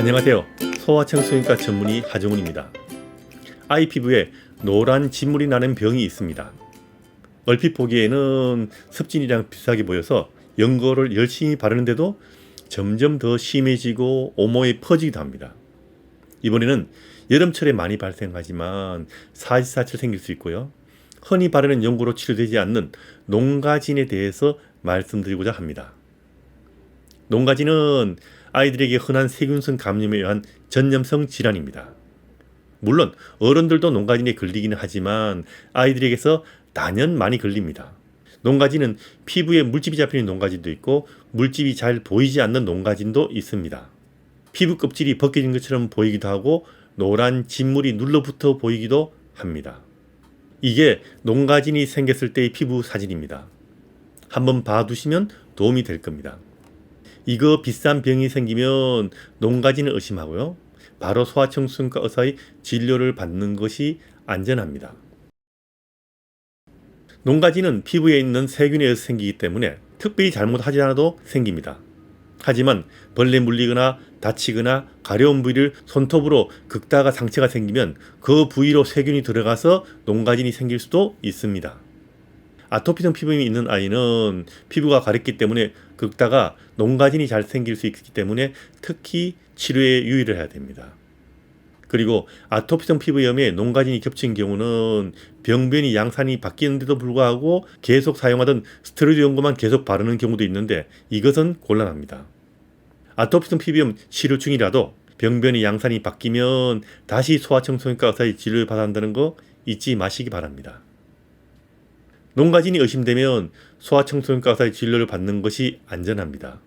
안녕하세요. 소아청소년과 전문의 하정훈입니다. 아이 피부에 노란 진물이 나는 병이 있습니다. 얼핏 보기에는 습진이랑 비슷하게 보여서 연고를 열심히 바르는데도 점점 더 심해지고 온몸에 퍼지기도 합니다. 이번에는 여름철에 많이 발생하지만 사시사철 생길 수 있고요. 흔히 바르는 연고로 치료되지 않는 농가진에 대해서 말씀드리고자 합니다. 농가진은 아이들에게 흔한 세균성 감염에 의한 전염성 질환입니다. 물론 어른들도 농가진에 걸리기는 하지만 아이들에게서 단연 많이 걸립니다. 농가진은 피부에 물집이 잡히는 농가진도 있고 물집이 잘 보이지 않는 농가진도 있습니다. 피부 껍질이 벗겨진 것처럼 보이기도 하고 노란 진물이 눌러붙어 보이기도 합니다. 이게 농가진이 생겼을 때의 피부 사진입니다. 한번 봐두시면 도움이 될 겁니다. 이거 비싼 병이 생기면 농가진을 의심하고요. 바로 소아청소년과 의사의 진료를 받는 것이 안전합니다. 농가진은 피부에 있는 세균에 의해서 생기기 때문에 특별히 잘못하지 않아도 생깁니다. 하지만 벌레 물리거나 다치거나 가려운 부위를 손톱으로 긁다가 상처가 생기면 그 부위로 세균이 들어가서 농가진이 생길 수도 있습니다. 아토피성 피부염이 있는 아이는 피부가 가렵기 때문에 긁다가 농가진이 잘 생길 수 있기 때문에 특히 치료에 유의를 해야 됩니다. 그리고 아토피성 피부염에 농가진이 겹친 경우는 병변이 양산이 바뀌는데도 불구하고 계속 사용하던 스테로이드 연고만 계속 바르는 경우도 있는데 이것은 곤란합니다. 아토피성 피부염 치료 중이라도 병변이 양산이 바뀌면 다시 소아청소년과 의사의 진료를 받아야 한다는 거 잊지 마시기 바랍니다. 농가진이 의심되면 소아청소년과 의사의 진료를 받는 것이 안전합니다.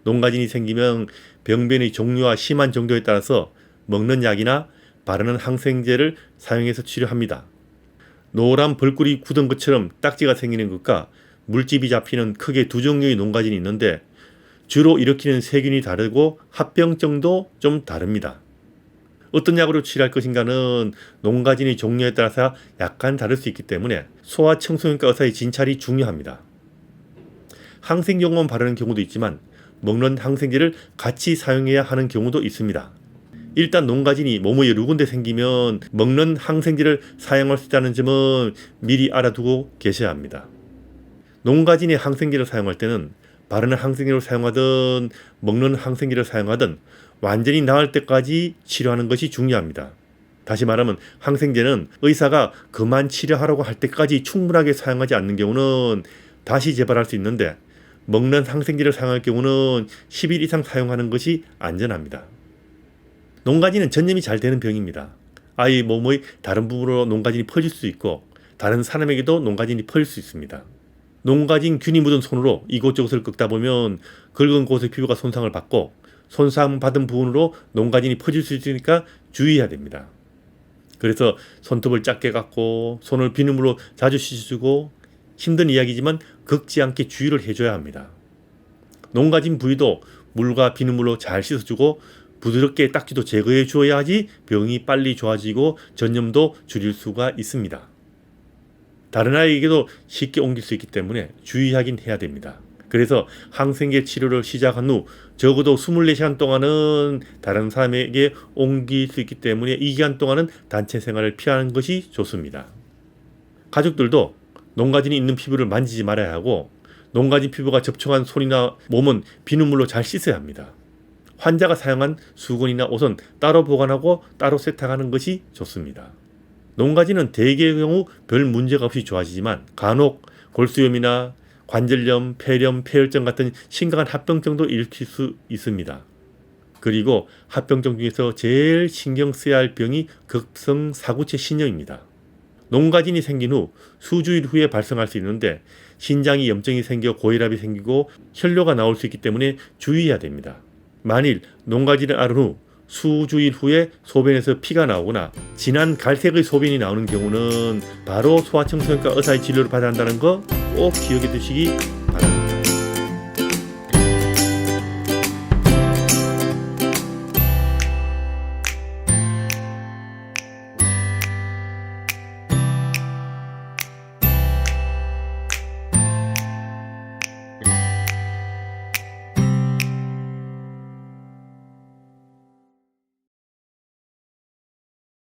농가진이 생기면 병변의 종류와 심한 정도에 따라서 먹는 약이나 바르는 항생제를 사용해서 치료합니다. 노란 벌꿀이 굳은 것처럼 딱지가 생기는 것과 물집이 잡히는 크게 두 종류의 농가진이 있는데 주로 일으키는 세균이 다르고 합병증도 좀 다릅니다. 어떤 약으로 치료할 것인가는 농가진의 종류에 따라서 약간 다를 수 있기 때문에 소아청소년과 의사의 진찰이 중요합니다. 항생제만 바르는 경우도 있지만 먹는 항생제를 같이 사용해야 하는 경우도 있습니다. 일단 농가진이 몸의 여러 군데 생기면 먹는 항생제를 사용할 수 있다는 점은 미리 알아두고 계셔야 합니다. 농가진의 항생제를 사용할 때는 바르는 항생제를 사용하든 먹는 항생제를 사용하든 완전히 나을 때까지 치료하는 것이 중요합니다. 다시 말하면 항생제는 의사가 그만 치료하라고 할 때까지 충분하게 사용하지 않는 경우는 다시 재발할 수 있는데 먹는 항생제를 사용할 경우는 10일 이상 사용하는 것이 안전합니다. 농가진은 전염이 잘 되는 병입니다. 아이 몸의 다른 부분으로 농가진이 퍼질 수 있고 다른 사람에게도 농가진이 퍼질 수 있습니다. 농가진 균이 묻은 손으로 이곳저곳을 긁다 보면 긁은 곳의 피부가 손상을 받고 손상받은 부분으로 농가진이 퍼질 수 있으니까 주의해야 됩니다. 그래서 손톱을 작게 깎고 손을 비누물로 자주 씻어주고 힘든 이야기지만 긁지 않게 주의를 해줘야 합니다. 농가진 부위도 물과 비누물로 잘 씻어주고 부드럽게 딱지도 제거해 주어야지 병이 빨리 좋아지고 전염도 줄일 수가 있습니다. 다른 아이에게도 쉽게 옮길 수 있기 때문에 주의하긴 해야 됩니다. 그래서 항생제 치료를 시작한 후 적어도 24시간 동안은 다른 사람에게 옮길 수 있기 때문에 이 기간 동안은 단체 생활을 피하는 것이 좋습니다. 가족들도 농가진이 있는 피부를 만지지 말아야 하고 농가진 피부가 접촉한 손이나 몸은 비누물로 잘 씻어야 합니다. 환자가 사용한 수건이나 옷은 따로 보관하고 따로 세탁하는 것이 좋습니다. 농가진은 대개의 경우 별 문제가 없이 좋아지지만 간혹 골수염이나 관절염, 폐렴, 폐혈증 같은 심각한 합병증도 일으킬 수 있습니다. 그리고 합병증 중에서 제일 신경 써야 할 병이 급성 사구체 신염입니다. 농가진이 생긴 후 수주일 후에 발생할 수 있는데 신장이 염증이 생겨 고혈압이 생기고 혈뇨가 나올 수 있기 때문에 주의해야 됩니다. 만일 농가진을 앓은 후 수주일 후에 소변에서 피가 나오거나 진한 갈색의 소변이 나오는 경우는 바로 소아청소년과 의사의 진료를 받아야 한다는 거 꼭 기억해 두시기